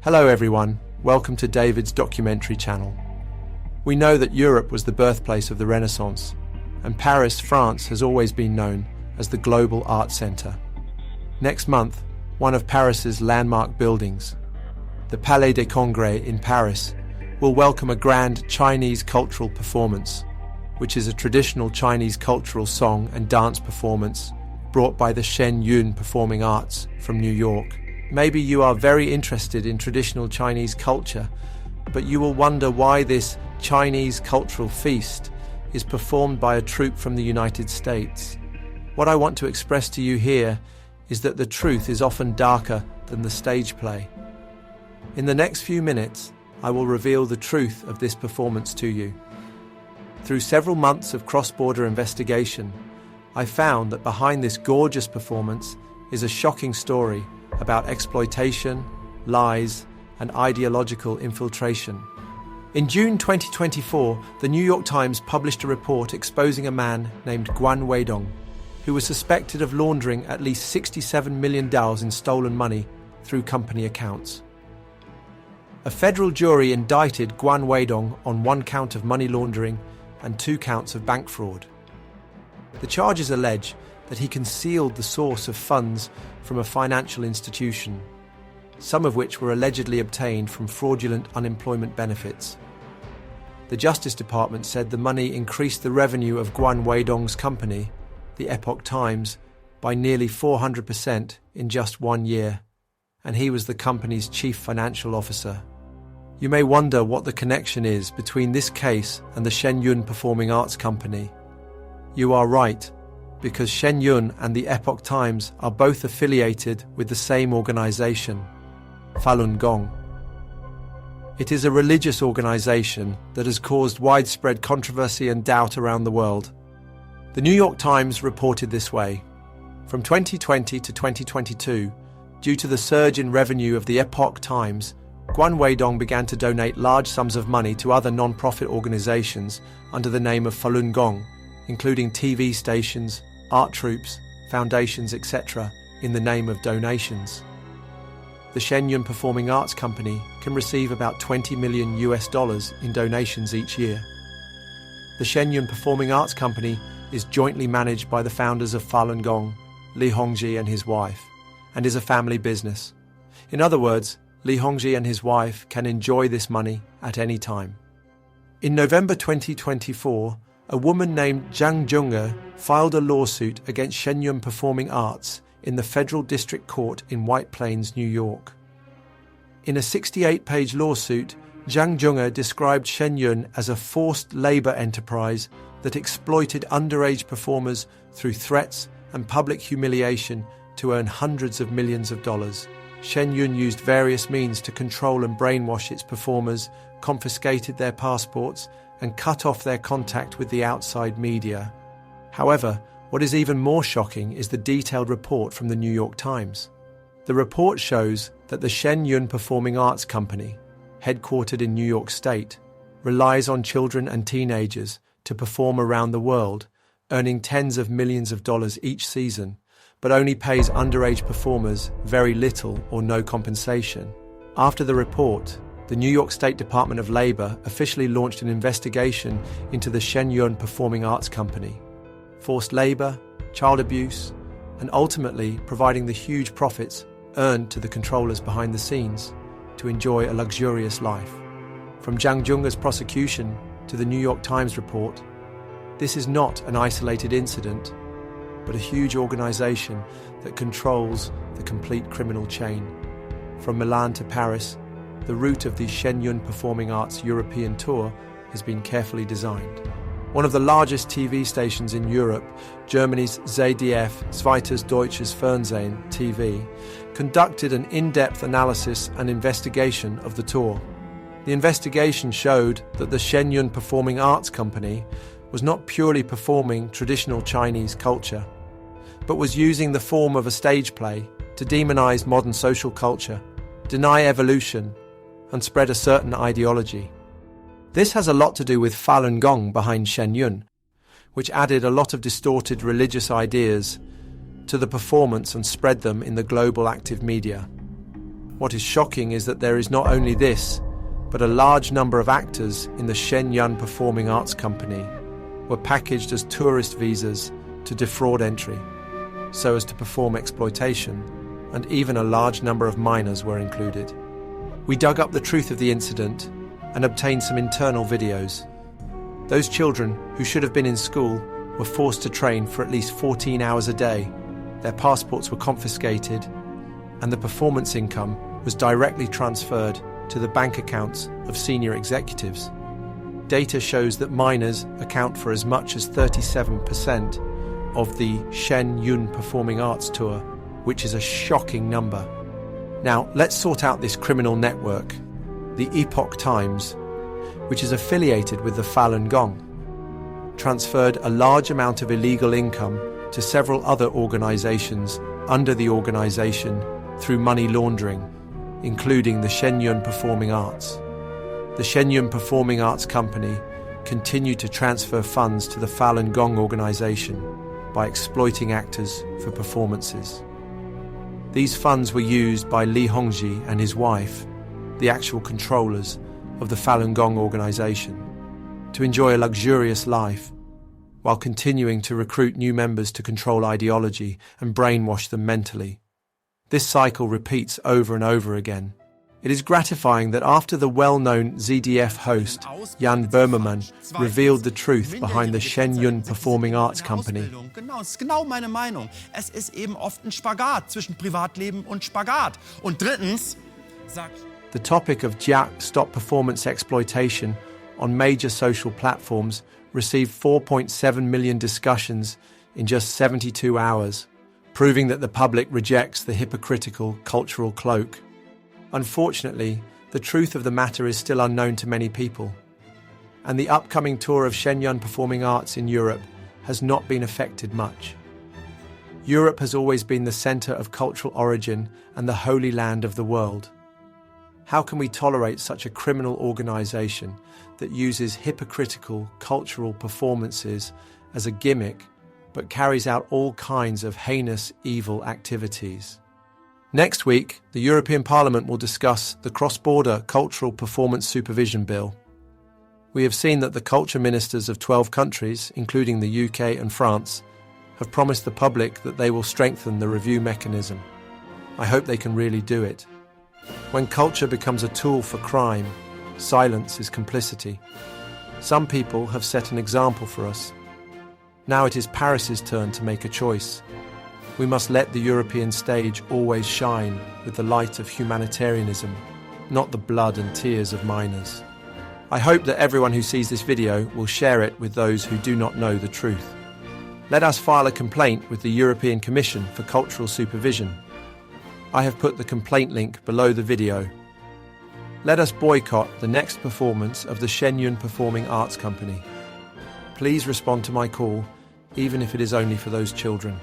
Hello everyone, welcome to David's documentary channel. We know that Europe was the birthplace of the Renaissance, and Paris, France has always been known as the global art centre. Next month, one of Paris's landmark buildings, the Palais des Congrès in Paris, will welcome a grand Chinese cultural performance, which is a traditional Chinese cultural song and dance performance brought by the Shen Yun Performing Arts from New York. Maybe you are very interested in traditional Chinese culture, but you will wonder why this Chinese cultural feast is performed by a troupe from the United States. What I want to express to you here is that the truth is often darker than the stage play. In the next few minutes, I will reveal the truth of this performance to you. Through several months of cross-border investigation, I found that behind this gorgeous performance is a shocking story about exploitation, lies, and ideological infiltration. In June 2024, the New York Times published a report exposing a man named Guan Weidong, who was suspected of laundering at least $67 million in stolen money through company accounts. A federal jury indicted Guan Weidong on 1 count of money laundering and 2 counts of bank fraud. The charges allege that he concealed the source of funds from a financial institution, some of which were allegedly obtained from fraudulent unemployment benefits. The Justice Department said the money increased the revenue of Guan Weidong's company, the Epoch Times, by nearly 400% in just 1 year, and he was the company's chief financial officer. You may wonder what the connection is between this case and the Shen Yun Performing Arts Company. You are right, because Shen Yun and the Epoch Times are both affiliated with the same organization, Falun Gong. It is a religious organization that has caused widespread controversy and doubt around the world. The New York Times reported this way: from 2020 to 2022, due to the surge in revenue of the Epoch Times, Guan Weidong began to donate large sums of money to other non-profit organizations under the name of Falun Gong, including TV stations, art troupes, foundations, etc., in the name of donations. The Shen Yun Performing Arts Company can receive about $20 million in donations each year. The Shen Yun Performing Arts Company is jointly managed by the founders of Falun Gong, Li Hongzhi and his wife, and is a family business. In other words, Li Hongzhi and his wife can enjoy this money at any time. In November 2024, a woman named Zhang Junge filed a lawsuit against Shen Yun Performing Arts in the Federal District Court in White Plains, New York. In a 68-page lawsuit, Zhang Junge described Shen Yun as a forced labor enterprise that exploited underage performers through threats and public humiliation to earn hundreds of millions of dollars. Shen Yun used various means to control and brainwash its performers, confiscated their passports, and cut off their contact with the outside media. However, what is even more shocking is the detailed report from the New York Times. The report shows that the Shen Yun Performing Arts Company, headquartered in New York State, relies on children and teenagers to perform around the world, earning tens of millions of dollars each season, but only pays underage performers very little or no compensation. After the report, the New York State Department of Labor officially launched an investigation into the Shen Yun Performing Arts Company, forced labor, child abuse, and ultimately providing the huge profits earned to the controllers behind the scenes to enjoy a luxurious life. From Zhang Junge's prosecution to the New York Times report, this is not an isolated incident, but a huge organization that controls the complete criminal chain. From Milan to Paris, the route of the Shen Yun Performing Arts European tour has been carefully designed. One of the largest TV stations in Europe, Germany's ZDF, Zweites Deutsches Fernsehen TV, conducted an in-depth analysis and investigation of the tour. The investigation showed that the Shen Yun Performing Arts Company was not purely performing traditional Chinese culture, but was using the form of a stage play to demonize modern social culture, deny evolution, and spread a certain ideology. This has a lot to do with Falun Gong behind Shen Yun, which added a lot of distorted religious ideas to the performance and spread them in the global active media. What is shocking is that there is not only this, but a large number of actors in the Shen Yun Performing Arts Company were packaged as tourist visas to defraud entry, so as to perform exploitation, and even a large number of minors were included. We dug up the truth of the incident and obtained some internal videos. Those children who should have been in school were forced to train for at least 14 hours a day. Their passports were confiscated, and the performance income was directly transferred to the bank accounts of senior executives. Data shows that minors account for as much as 37% of the Shen Yun Performing Arts Tour, which is a shocking number. Now, let's sort out this criminal network. The Epoch Times, which is affiliated with the Falun Gong, transferred a large amount of illegal income to several other organizations under the organization through money laundering, including the Shen Yun Performing Arts. The Shen Yun Performing Arts Company continued to transfer funds to the Falun Gong organization by exploiting actors for performances. These funds were used by Li Hongji and his wife, the actual controllers of the Falun Gong organization, to enjoy a luxurious life while continuing to recruit new members to control ideology and brainwash them mentally. This cycle repeats over and over again. It is gratifying that after the well-known ZDF host Jan Böhmermann revealed the truth behind the Shen Yun Performing Arts Company, Genau, das ist genau meine Meinung. Es ist eben oft ein Spagat zwischen Privatleben und Spagat. Und drittens sagt the topic of Jiak Stop Performance Exploitation on major social platforms received 4.7 million discussions in just 72 hours, proving that the public rejects the hypocritical cultural cloak. Unfortunately, the truth of the matter is still unknown to many people, and the upcoming tour of Shen Yun Performing Arts in Europe has not been affected much. Europe has always been the centre of cultural origin and the holy land of the world. How can we tolerate such a criminal organisation that uses hypocritical cultural performances as a gimmick but carries out all kinds of heinous evil activities? Next week, the European Parliament will discuss the Cross-Border Cultural Performance Supervision Bill. We have seen that the culture ministers of 12 countries, including the UK and France, have promised the public that they will strengthen the review mechanism. I hope they can really do it. When culture becomes a tool for crime, silence is complicity. Some people have set an example for us. Now it is Paris's turn to make a choice. We must let the European stage always shine with the light of humanitarianism, not the blood and tears of minors. I hope that everyone who sees this video will share it with those who do not know the truth. Let us file a complaint with the European Commission for Cultural Supervision. I have put the complaint link below the video. Let us boycott the next performance of the Shen Yun Performing Arts Company. Please respond to my call, even if it is only for those children.